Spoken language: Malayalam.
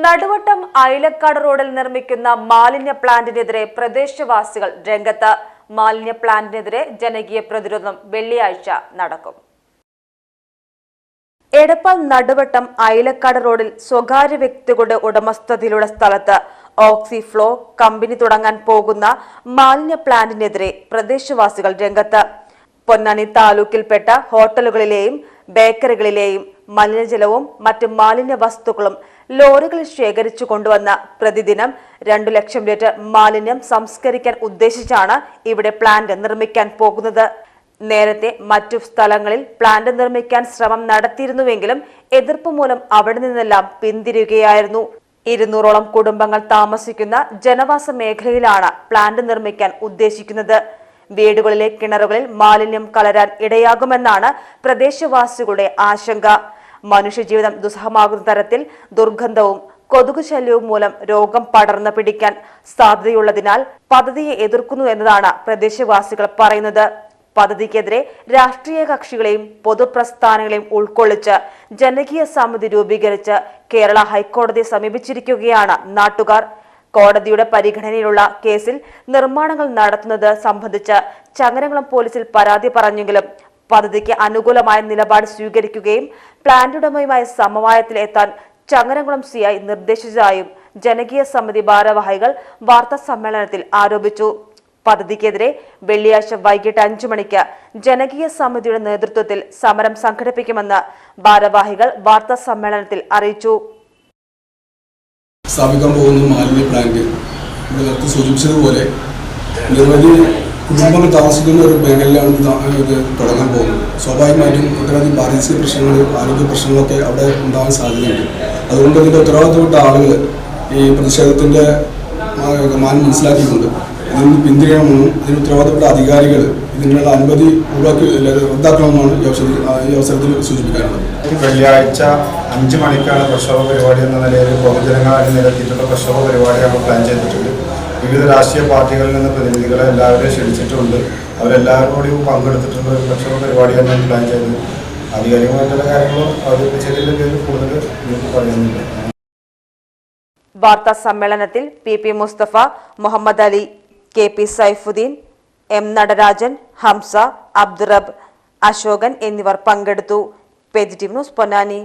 നടുവട്ടം ഐലക്കാട് റോഡിൽ നിർമ്മിക്കുന്ന മാലിന്യ പ്ലാന്റിനെതിരെ പ്രദേശവാസികൾ രംഗത്ത്. മാലിന്യ പ്ലാന്റിനെതിരെ ജനകീയ പ്രതിരോധം വെള്ളിയാഴ്ച നടക്കും. എടപ്പാൾ നടുവട്ടം ഐലക്കാട് റോഡിൽ സ്വകാര്യ വ്യക്തികളുടെ ഉടമസ്ഥതയിലുള്ള സ്ഥലത്ത് ഓക്സിഫ്ലോ കമ്പനി തുടങ്ങാൻ പോകുന്ന മാലിന്യ പ്ലാന്റിനെതിരെ പ്രദേശവാസികൾ രംഗത്ത്. പൊന്നാനി താലൂക്കിൽപ്പെട്ട ഹോട്ടലുകളിലെയും ബേക്കറികളിലെയും മലിനജലവും മറ്റ് മാലിന്യ വസ്തുക്കളും ലോറികളിൽ ശേഖരിച്ചു കൊണ്ടുവന്ന പ്രതിദിനം 2 ലക്ഷം ലിറ്റർ മാലിന്യം സംസ്കരിക്കാൻ ഉദ്ദേശിച്ചാണ് ഇവിടെ പ്ലാന്റ് നിർമ്മിക്കാൻ പോകുന്നത്. നേരത്തെ മറ്റു സ്ഥലങ്ങളിൽ പ്ലാന്റ് നിർമ്മിക്കാൻ ശ്രമം നടത്തിയിരുന്നുവെങ്കിലും എതിർപ്പ് മൂലം അവിടെ നിന്നെല്ലാം പിന്തിരിയുകയായിരുന്നു. 200ഓളം കുടുംബങ്ങൾ താമസിക്കുന്ന ജനവാസ മേഖലയിലാണ് പ്ലാന്റ് നിർമ്മിക്കാൻ ഉദ്ദേശിക്കുന്നത്. വീടുകളിലെ കിണറുകളിൽ മാലിന്യം കലരാൻ ഇടയാകുമെന്നാണ് പ്രദേശവാസികളുടെ ആശങ്ക. മനുഷ്യജീവിതം ദുസ്സഹമാകുന്ന തരത്തിൽ ദുർഗന്ധവും കൊതുകു ശല്യവും മൂലം രോഗം പടർന്നു പിടിക്കാൻ സാധ്യതയുള്ളതിനാൽ പദ്ധതിയെ എതിർക്കുന്നു എന്നതാണ് പ്രദേശവാസികൾ പറയുന്നത്. പദ്ധതിക്കെതിരെ രാഷ്ട്രീയ കക്ഷികളെയും പൊതുപ്രസ്ഥാനങ്ങളെയും ഉൾക്കൊള്ളിച്ച് ജനകീയ സമിതി രൂപീകരിച്ച് കേരള ഹൈക്കോടതിയെ സമീപിച്ചിരിക്കുകയാണ് നാട്ടുകാർ. കോടതിയുടെ പരിഗണനയിലുള്ള കേസിൽ നിർമ്മാണങ്ങൾ നടത്തുന്നത് സംബന്ധിച്ച് ചങ്ങരംകുളം പോലീസിൽ പരാതി പറഞ്ഞെങ്കിലും പദ്ധതിക്ക് അനുകൂലമായ നിലപാട് സ്വീകരിക്കുകയും പ്ലാന്റ് ഉടമയുമായി സമവായത്തിൽ എത്താൻ ചങ്ങരംകുളം സിഐ നിർദ്ദേശിച്ചതായും ജനകീയ സമിതി ഭാരവാഹികൾ വാർത്താ സമ്മേളനത്തിൽ ആരോപിച്ചു. പദ്ധതിക്കെതിരെ വെള്ളിയാഴ്ച വൈകിട്ട് 5 മണിക്ക് ജനകീയ സമിതിയുടെ നേതൃത്വത്തിൽ സമരം സംഘടിപ്പിക്കുമെന്ന് ഭാരവാഹികൾ വാർത്താ സമ്മേളനത്തിൽ അറിയിച്ചു. സ്ഥാപിക്കാൻ പോകുന്ന മാലിന്യ പ്ലാന്റ് ഇവിടെ നേരത്തെ സൂചിപ്പിച്ചതുപോലെ നിരവധി കുടുംബങ്ങൾ താമസിക്കുന്ന ഒരു മേഖലയിലാണ് ഇത് തുടങ്ങാൻ പോകുന്നത്. സ്വാഭാവികമായിട്ടും ഒട്ടനവധി പാരിസ്ഥിതിക പ്രശ്നങ്ങൾ, ആരോഗ്യ പ്രശ്നങ്ങളൊക്കെ അവിടെ ഉണ്ടാകാൻ സാധ്യതയുണ്ട്. അതുകൊണ്ട് ഇതിൻ്റെ ഉത്തരവാദിത്തപ്പെട്ട ആളുകൾ ഈ പ്രതിഷേധത്തിൻ്റെ മാനം മനസ്സിലാക്കിക്കൊണ്ട് ഇതിന് പിന്തിരിയണമെന്നും ഇതിന് ഉത്തരവാദിത്തപ്പെട്ട അധികാരികൾ ഇതിനുള്ള അനുമതി റദ്ദാക്കണമെന്നാണ് ഈ അവസരത്തിൽ സൂചിപ്പിക്കാനുള്ളത്. വെള്ളിയാഴ്ച 5 മണിക്കാണ് പ്രക്ഷോഭ പരിപാടി എന്ന നിലയിൽ പൊതുജനങ്ങളായി നിരത്തിയിട്ടുള്ള പ്രക്ഷോഭ പരിപാടി നമ്മൾ പ്ലാൻ ചെയ്തിട്ടുണ്ട്. വിവിധ രാഷ്ട്രീയ പാർട്ടികളിൽ നിന്ന് പ്രതിനിധികളെ എല്ലാവരെയും ക്ഷണിച്ചിട്ടുണ്ട്. അവരെല്ലാവരോടും പങ്കെടുത്തിട്ടുള്ള ഒരു പ്രക്ഷോഭ പരിപാടിയാണ് ഞാൻ പ്ലാൻ ചെയ്തത്. ആധികാരികമായിട്ടുള്ള കാര്യങ്ങളും അവതരിപ്പിച്ചതിൻ്റെ പേരിൽ കൂടുതൽ നിങ്ങൾക്ക് പറയുന്നില്ല. വാർത്താ സമ്മേളനത്തിൽ PP Mustafa, Muhammad Ali, KP Saifuddin, M Natarajan, Hamza, Abdurabb, Ashokan എന്നിവർ പങ്കെടുത്തു. PG news Ponnani.